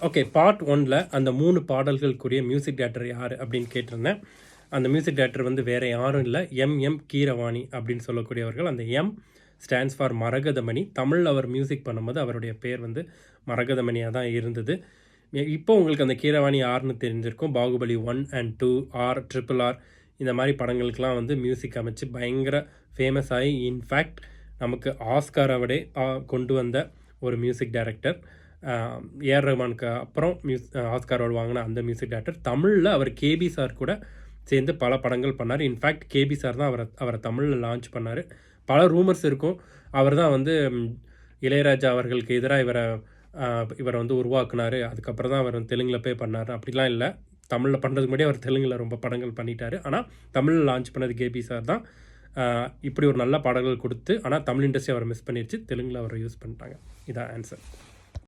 Okay, part 1ல் அந்த 3 பாடல்களுக்குரிய music director யார் அப்படின்னு கேட்டிருந்தேன். அந்த மியூசிக் டைரக்டர் வந்து வேறு யாரும் இல்லை, எம் கீரவாணி அப்படின்னு சொல்லக்கூடியவர்கள். அந்த எம் ஸ்டாண்ட்ஸ் ஃபார் மரகதமணி. தமிழில் அவர் மியூசிக் பண்ணும்போது அவருடைய பேர் வந்து மரகதமணியாக தான் இருந்தது. இப்போ உங்களுக்கு அந்த கீரவாணி யாருன்னு தெரிஞ்சிருக்கும். பாகுபலி 1 and 2, ஆர் RRR இந்த மாதிரி படங்களுக்கெலாம் வந்து மியூசிக் அமைச்சு பயங்கர ஃபேமஸ் ஆகி இன்ஃபேக்ட் நமக்கு ஆஸ்காரை கொண்டு வந்த ஒரு மியூசிக் டைரக்டர். ஏஆர் ரஹ்மானுக்கு அப்புறம் ஆஸ்கார் அவார்டு வாங்கின அந்த மியூசிக் டைரக்டர். தமிழில் அவர் கேபி சார் கூட சேர்ந்து பல படங்கள் பண்ணார். இன்ஃபேக்ட் கேபி சார் தான் அவரை தமிழில் லான்ச் பண்ணார். பல ரூமர்ஸ் இருக்கும், அவர் தான் வந்து இளையராஜா அவர்களுக்கு எதிராக இவரை வந்து உருவாக்குனார், அதுக்கப்புறம் தான் அவர் தெலுங்கில் போய் பண்ணார். அப்படிலாம் இல்லை, தமிழில் பண்ணுறதுக்கு முன்னாடி அவர் தெலுங்கில் ரொம்ப படங்கள் பண்ணிட்டார். ஆனால் தமிழில் லான்ச் பண்ணது கேபி சார் தான். இப்படி ஒரு நல்ல பாடல்கள் கொடுத்து, ஆனால் தமிழ் இண்டஸ்ட்ரி அவரை மிஸ் பண்ணிடுச்சு, தெலுங்கில் அவரை யூஸ் பண்ணிட்டாங்க. இதான் ஆன்சர்.